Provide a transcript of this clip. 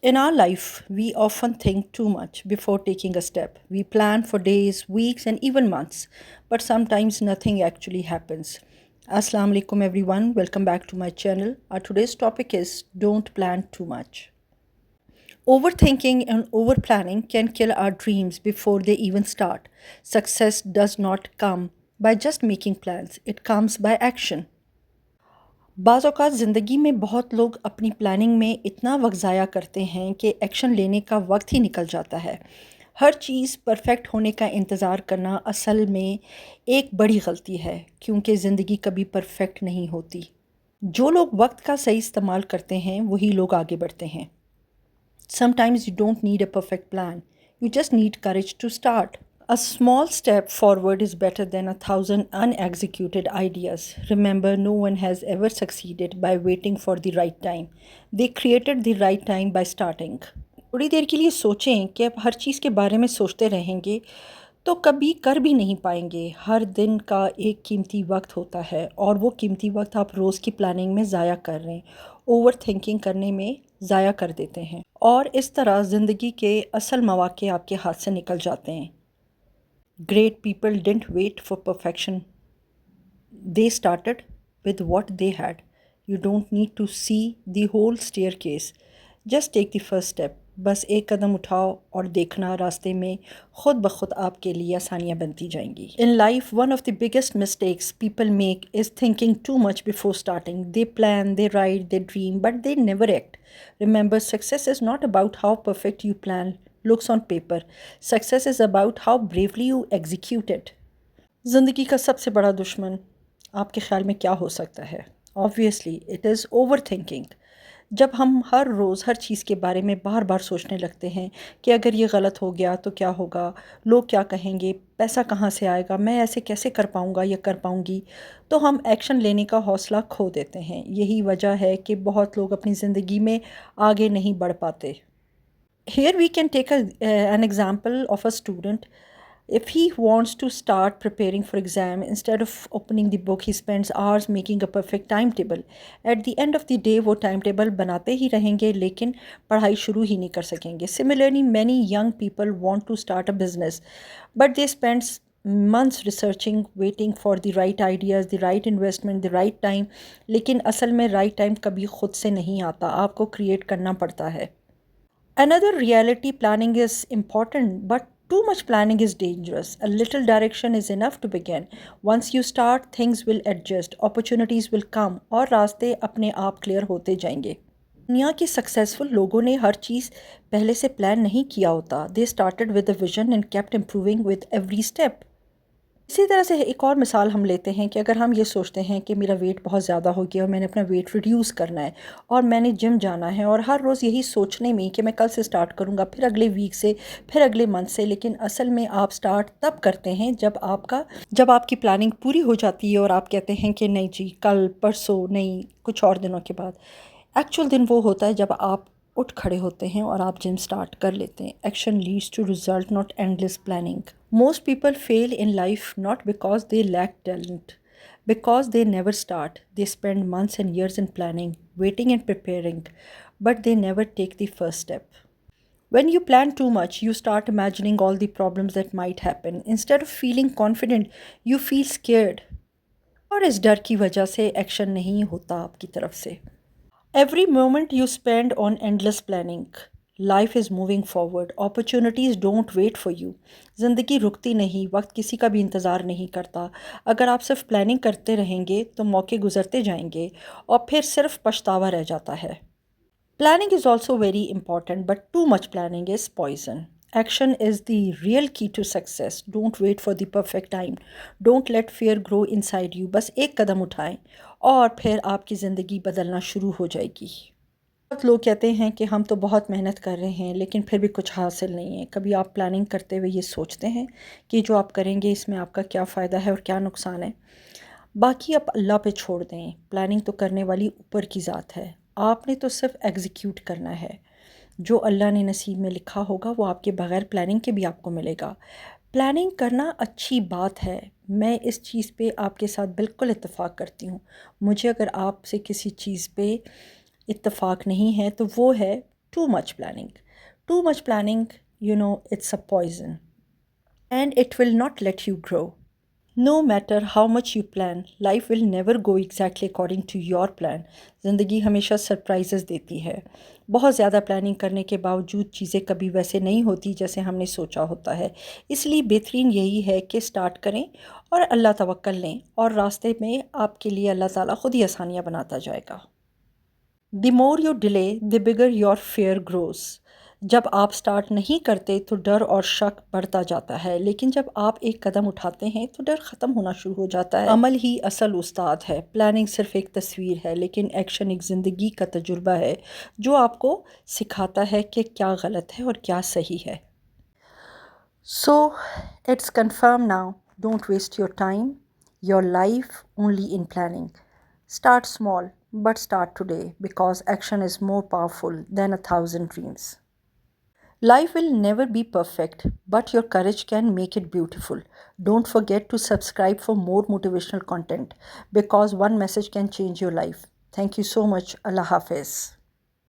In our life, we often think too much before taking a step. We plan for days, weeks, and even months, but sometimes nothing actually happens. Assalamu alaikum everyone, welcome back to my channel. Our today's topic is don't plan too much. Overthinking and overplanning can kill our dreams before they even start. Success does not come by just making plans, it comes by action. बाज़ औक़ात ज़िंदगी में बहुत लोग अपनी planning में इतना वक्त ज़ाया करते हैं कि एक्शन लेने का वक्त ही निकल जाता है। हर चीज़ परफेक्ट होने का इंतज़ार करना असल में एक बड़ी गलती है, क्योंकि ज़िंदगी कभी परफेक्ट नहीं होती। जो लोग वक्त का सही इस्तेमाल करते हैं वही लोग आगे बढ़ते हैं। Sometimes you don't need a perfect plan, you just need courage to start. A small step forward is better than a thousand unexecuted ideas. Remember, no one has ever succeeded by waiting for the right time. They created the right time by starting. थोड़ी देर के लिए सोचें कि आप हर चीज़ के बारे में सोचते रहेंगे तो कभी कर भी नहीं पाएंगे। हर दिन का एक कीमती वक्त होता है और वो कीमती वक्त आप रोज़ की प्लानिंग में ज़ाया कर रहे हैं, ओवर थिंकिंग करने में ज़ाया कर देते हैं और इस तरह ज़िंदगी के असल मौके आपके हाथ से निकल जाते हैं। Great people didn't wait for perfection. They started with what they had. You don't need to see the whole staircase. Just take the first step. बस एक कदम उठाओ और देखना रास्ते में खुद ब खुद आपके लिए आसानियाँ बनती जाएंगी। In life, one of the biggest mistakes people make is thinking too much before starting. They plan, they write, they dream, but they never act. Remember, success is not about how perfect you plan looks on paper. Success is about how bravely you execute it. ज़िंदगी का सबसे बड़ा दुश्मन आपके ख़्याल में क्या हो सकता है? Obviously it is over thinking. जब हम हर रोज़ हर चीज़ के बारे में बार बार सोचने लगते हैं कि अगर ये गलत हो गया तो क्या होगा, लोग क्या कहेंगे, पैसा कहाँ से आएगा, मैं ऐसे कैसे कर पाऊँगा या कर पाऊँगी, तो हम एक्शन लेने का हौसला खो देते हैं। यही वजह है कि बहुत लोग अपनी ज़िंदगी में आगे नहीं बढ़ पाते। Here we can take an example of a student. If he wants to start preparing for exam, instead of opening the book, he spends hours making a perfect timetable. At the end of the day, वो timetable बनाते ही रहेंगे लेकिन पढ़ाई शुरू ही नहीं कर सकेंगे. Similarly, many young people want to start a business, but they spend months researching, waiting for the right ideas, the right investment, the right time. लेकिन असल में right time कभी खुद से नहीं आता, आपको create करना पड़ता है. Another reality planning is important, but too much planning is dangerous. A little direction is enough to begin. Once you start, things will adjust, opportunities will come और रास्ते अपने आप क्लियर होते जाएंगे। दुनिया के सक्सेसफुल लोगों ने हर चीज़ पहले से प्लान नहीं किया होता। They started with a vision and kept improving with every step. इसी तरह से एक और मिसाल हम लेते हैं कि अगर हम ये सोचते हैं कि मेरा वेट बहुत ज़्यादा हो गया और मैंने अपना वेट रिड्यूस करना है और मैंने जिम जाना है और हर रोज़ यही सोचने में कि मैं कल से स्टार्ट करूँगा, फिर अगले वीक से, फिर अगले मंथ से, लेकिन असल में आप स्टार्ट तब करते हैं जब आपकी प्लानिंग पूरी हो जाती है और आप कहते हैं कि नहीं जी कल परसों नहीं, कुछ और दिनों के बाद। एक्चुअल दिन वो होता है जब आप उठ खड़े होते हैं और आप जिम स्टार्ट कर लेते हैं। Action leads to result, not endless planning. Most people fail in life not because they lack talent, because they never start. They spend months and years in planning, waiting and preparing, but they never take the first step. When you plan too much, you start imagining all the problems that might happen. Instead of feeling confident, you feel scared. और इस डर की वजह से action नहीं होता आपकी तरफ से। Every moment you spend on endless planning, life is moving forward. Opportunities don't wait for you. ज़िंदगी रुकती नहीं, वक्त किसी का भी इंतज़ार नहीं करता। अगर आप सिर्फ प्लानिंग करते रहेंगे तो मौके गुजरते जाएंगे और फिर सिर्फ पछतावा रह जाता है। Planning is also very important, but too much planning is poison. Action is the real key to success. Don't wait for the perfect time. Don't let fear grow inside you. बस एक कदम उठाएं और फिर आपकी ज़िंदगी बदलना शुरू हो जाएगी। बहुत लोग कहते हैं कि हम तो बहुत मेहनत कर रहे हैं लेकिन फिर भी कुछ हासिल नहीं है। कभी आप प्लानिंग करते हुए ये सोचते हैं कि जो आप करेंगे इसमें आपका क्या फ़ायदा है और क्या नुकसान है? बाकी आप अल्लाह पे छोड़ दें। प्लानिंग तो करने वाली ऊपर की ज़ात है, आपने तो सिर्फ एग्जीक्यूट करना है। जो अल्लाह ने नसीब में लिखा होगा वो आपके बग़ैर प्लानिंग के भी आपको मिलेगा। प्लानिंग करना अच्छी बात है, मैं इस चीज़ पे आपके साथ बिल्कुल इत्तेफाक करती हूँ। मुझे अगर आपसे किसी चीज़ पे इत्तेफाक नहीं है तो वो है Too much planning. Too much planning, it's a poison and it will not let you grow. No matter how much you plan, life will never go exactly according to your plan. ज़िंदगी हमेशा surprises देती है। बहुत ज़्यादा planning करने के बावजूद चीज़ें कभी वैसे नहीं होती जैसे हमने सोचा होता है। इसलिए बेहतरीन यही है कि स्टार्ट करें और अल्लाह तवक्कल लें और रास्ते में आपके लिए अल्लाह ताला खुद ही आसानियाँ बनाता जाएगा। The more you delay, the bigger your fear grows. जब आप स्टार्ट नहीं करते तो डर और शक बढ़ता जाता है, लेकिन जब आप एक कदम उठाते हैं तो डर ख़त्म होना शुरू हो जाता है। अमल ही असल उस्ताद है। प्लानिंग सिर्फ एक तस्वीर है, लेकिन एक्शन एक ज़िंदगी का तजुर्बा है जो आपको सिखाता है कि क्या गलत है और क्या सही है। So, it's confirmed now. Don't waste your time, your life only in planning. Start small, but start today because action is more powerful than 1,000 dreams. Life will never be perfect, but your courage can make it beautiful. Don't forget to subscribe for more motivational content because one message can change your life. Thank you so much. Allah Hafiz.